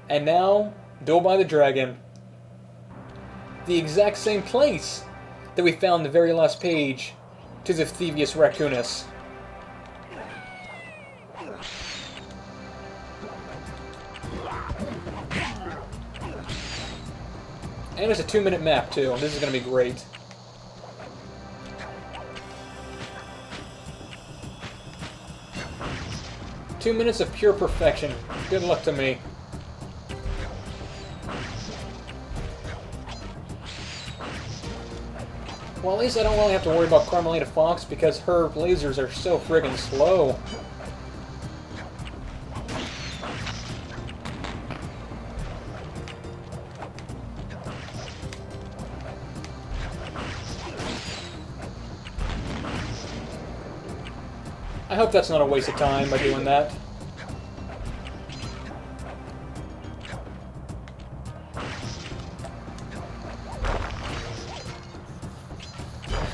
And now, Duel by the Dragon. The exact same place that we found the very last page to the Thievius Raccoonus. And it's a 2-minute map too. This is going to be great. Two minutes of pure perfection. Good luck to me. Well, at least I don't really have to worry about Carmelita Fox because her lasers are so friggin' slow. I hope that's not a waste of time by doing that.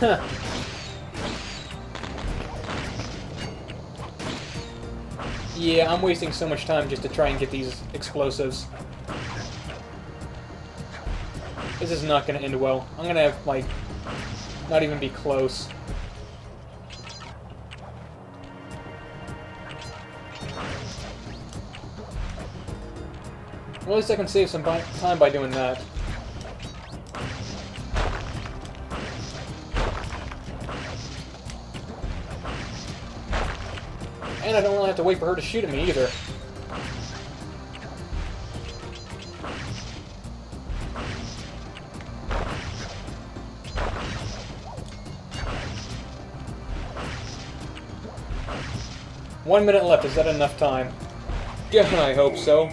Huh. Yeah, I'm wasting so much time just to try and get these explosives. This is not going to end well. I'm going to have, like, not even be close. Well, at least I can save some time by doing that. And I don't really have to wait for her to shoot at me either. One minute left. Is that enough time? Yeah, I hope so.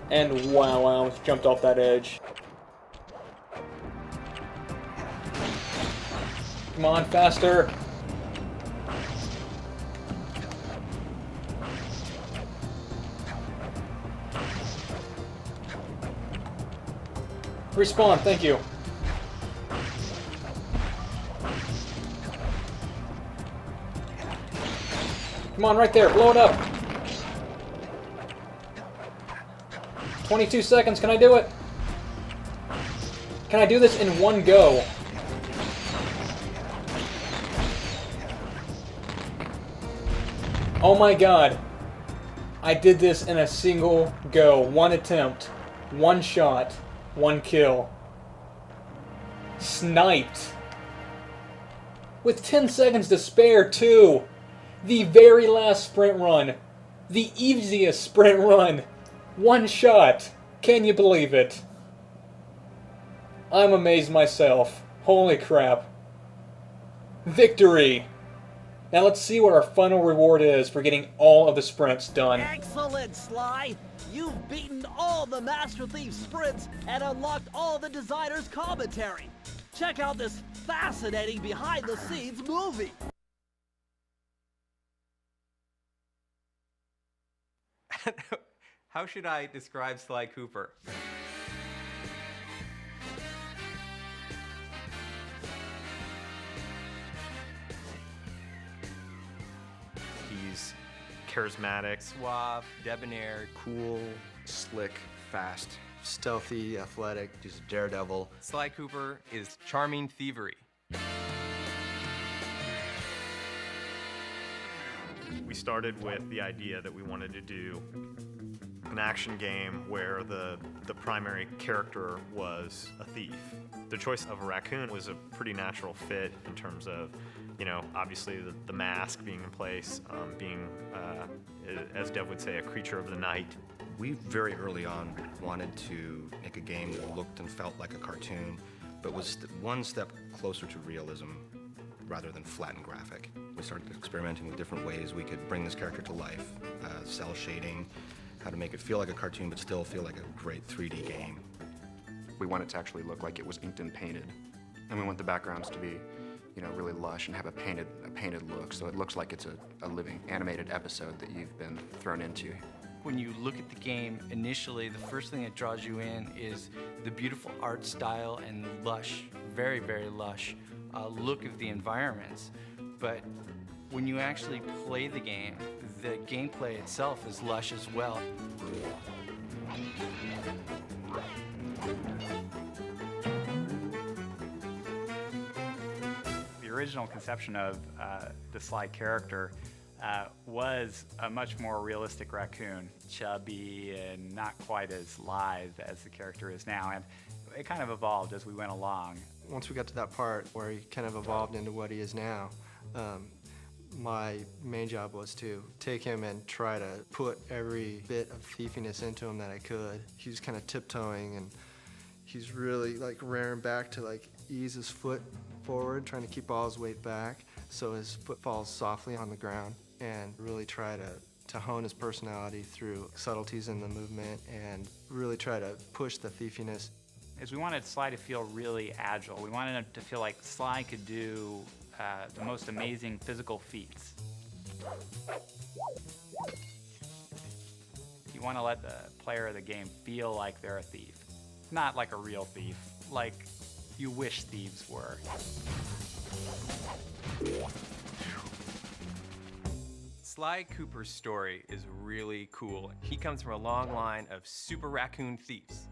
And wow, I almost jumped off that edge. Come on, faster! Respawn, thank you. Come on, right there, blow it up! 22 seconds, can I do it? Can I do this in one go? Oh my god. I did this in a single go. One attempt. One shot. One kill. Sniped. With 10 seconds to spare, too. The very last sprint run. The easiest sprint run. One shot. Can you believe it? I'm amazed myself. Holy crap. Victory! Now let's see what our final reward is for getting all of the sprints done. Excellent, Sly! You've beaten all the Master Thief sprints and unlocked all the designer's commentary. Check out this fascinating behind-the-scenes movie. How should I describe Sly Cooper? He's charismatic, Suave, debonair, Cool, slick, fast, stealthy, athletic, just a daredevil. Sly Cooper is charming thievery. We started with the idea that we wanted to do an action game where the primary character was a thief. The choice of a raccoon was a pretty natural fit in terms of, you know, obviously the mask being in place, being, as Dev would say, a creature of the night. We very early on wanted to make a game that looked and felt like a cartoon, but was one step closer to realism rather than flat and graphic. We started experimenting with different ways we could bring this character to life, cell shading, how to make it feel like a cartoon but still feel like a great 3D game. We want it to actually look like it was inked and painted. And we want the backgrounds to be, you know, really lush and have a painted look, so it looks like it's a living animated episode that you've been thrown into. When you look at the game, initially, the first thing that draws you in is the beautiful art style and lush, very, very lush look of the environments. But when you actually play the game, The gameplay itself is lush as well. The original conception of the Sly character was a much more realistic raccoon, chubby and not quite as lithe as the character is now, and it kind of evolved as we went along. Once we got to that part where he kind of evolved into what he is now, my main job was to take him and try to put every bit of thiefiness into him that I could. He's kind of tiptoeing, and he's really like rearing back to like ease his foot forward, trying to keep all his weight back so his foot falls softly on the ground, and really try to hone his personality through subtleties in the movement and really try to push the thiefiness. Is we wanted Sly to feel really agile. We wanted him to feel like Sly could do the most amazing physical feats. You want to let the player of the game feel like they're a thief. Not like a real thief, like you wish thieves were. Sly Cooper's story is really cool. He comes from a long line of super raccoon thieves.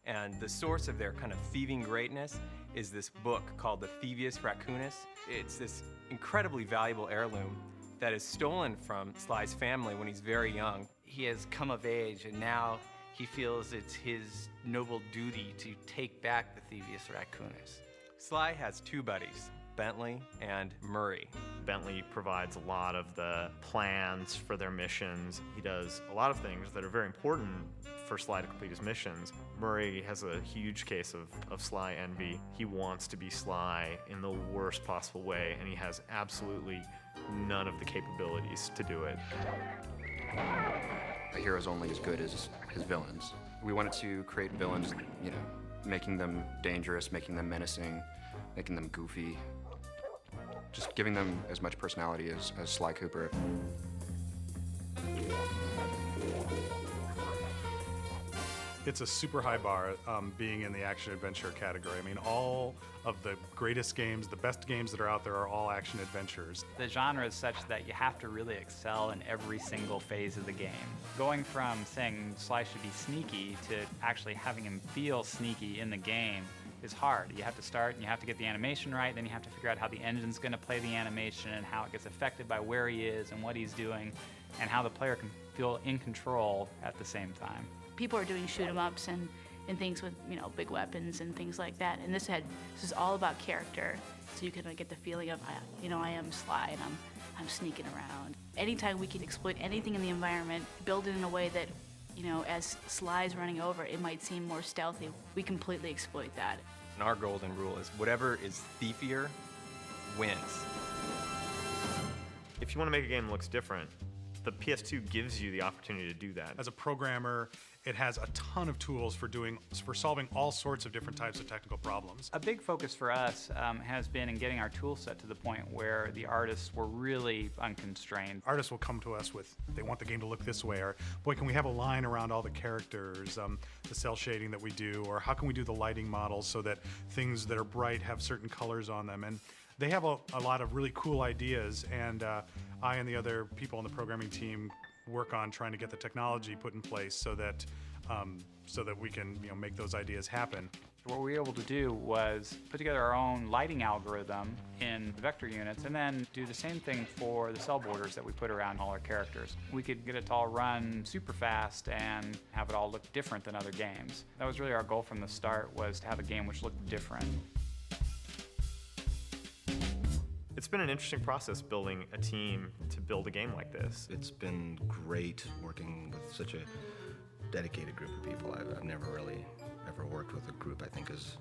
And the source of their kind of thieving greatness is this book called the Thievius Raccoonus. It's this incredibly valuable heirloom that is stolen from Sly's family when he's very young. He has come of age, and now he feels it's his noble duty to take back the Thievius Raccoonus. Sly has two buddies, Bentley and Murray. Bentley provides a lot of the plans for their missions. He does a lot of things that are very important for Sly to complete his missions. Murray has a huge case of Sly envy. He wants to be Sly in the worst possible way, and he has absolutely none of the capabilities to do it. A hero's only as good as his villains. We wanted to create villains, you know, making them dangerous, making them menacing, making them goofy. Just giving them as much personality as Sly Cooper. It's a super high bar being in the action-adventure category. I mean, all of the greatest games, the best games that are out there are all action-adventures. The genre is such that you have to really excel in every single phase of the game. Going from saying Sly should be sneaky to actually having him feel sneaky in the game is hard. You have to start and you have to get the animation right, then you have to figure out how the engine's going to play the animation and how it gets affected by where he is and what he's doing and how the player can feel in control at the same time. People are doing shoot-'em-ups and things with, you know, big weapons and things like that. And this is all about character. So you can get the feeling of, you know, I am Sly and I'm sneaking around. Anytime we can exploit anything in the environment, build it in a way that, you know, as Sly's running over, it might seem more stealthy. We completely exploit that. And our golden rule is whatever is thiefier wins. If you want to make a game that looks different, the PS2 gives you the opportunity to do that. As a programmer, it has a ton of tools for solving all sorts of different types of technical problems. A big focus for us has been in getting our tool set to the point where the artists were really unconstrained. Artists will come to us with, they want the game to look this way, or boy, can we have a line around all the characters, the cell shading that we do, or how can we do the lighting models so that things that are bright have certain colors on them. And they have a lot of really cool ideas, and I and the other people on the programming team work on trying to get the technology put in place so that we can, you know, make those ideas happen. What we were able to do was put together our own lighting algorithm in vector units and then do the same thing for the cell borders that we put around all our characters. We could get it to all run super fast and have it all look different than other games. That was really our goal from the start, was to have a game which looked different. It's been an interesting process building a team to build a game like this. It's been great working with such a dedicated group of people. I've never really ever worked with a group I think as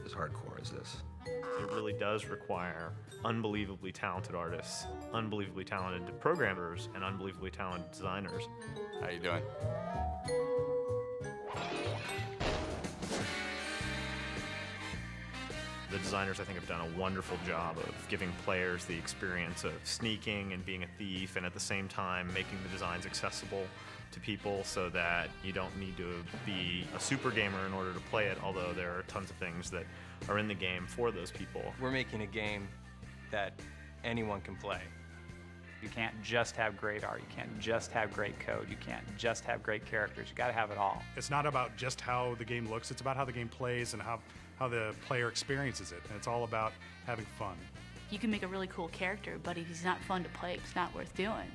hardcore as this. It really does require unbelievably talented artists, unbelievably talented programmers, and unbelievably talented designers. How you doing? The designers, I think, have done a wonderful job of giving players the experience of sneaking and being a thief, and at the same time making the designs accessible to people so that you don't need to be a super gamer in order to play it, although there are tons of things that are in the game for those people. We're making a game that anyone can play. You can't just have great art. You can't just have great code. You can't just have great characters. You got to have it all. It's not about just how the game looks, it's about how the game plays and how the player experiences it. And it's all about having fun. You can make a really cool character, but if he's not fun to play, it's not worth doing.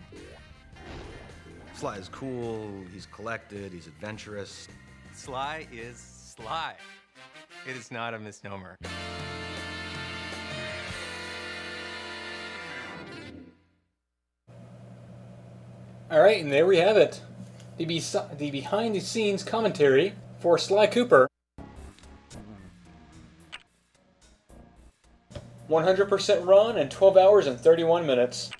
Sly is cool, he's collected, he's adventurous. Sly is Sly. It is not a misnomer. Alright, and there we have it. The behind-the-scenes commentary for Sly Cooper. 100% run in 12 hours and 31 minutes.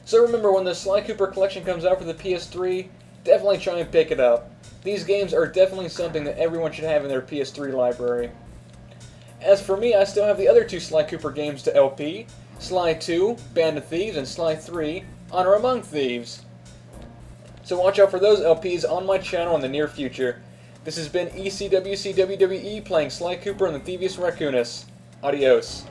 So remember, when the Sly Cooper collection comes out for the PS3, definitely try and pick it up. These games are definitely something that everyone should have in their PS3 library. As for me, I still have the other two Sly Cooper games to LP, Sly 2, Band of Thieves, and Sly 3, Honor Among Thieves. So watch out for those LPs on my channel in the near future. This has been ECWCWWE playing Sly Cooper and the Thievius Raccoonus. Adios.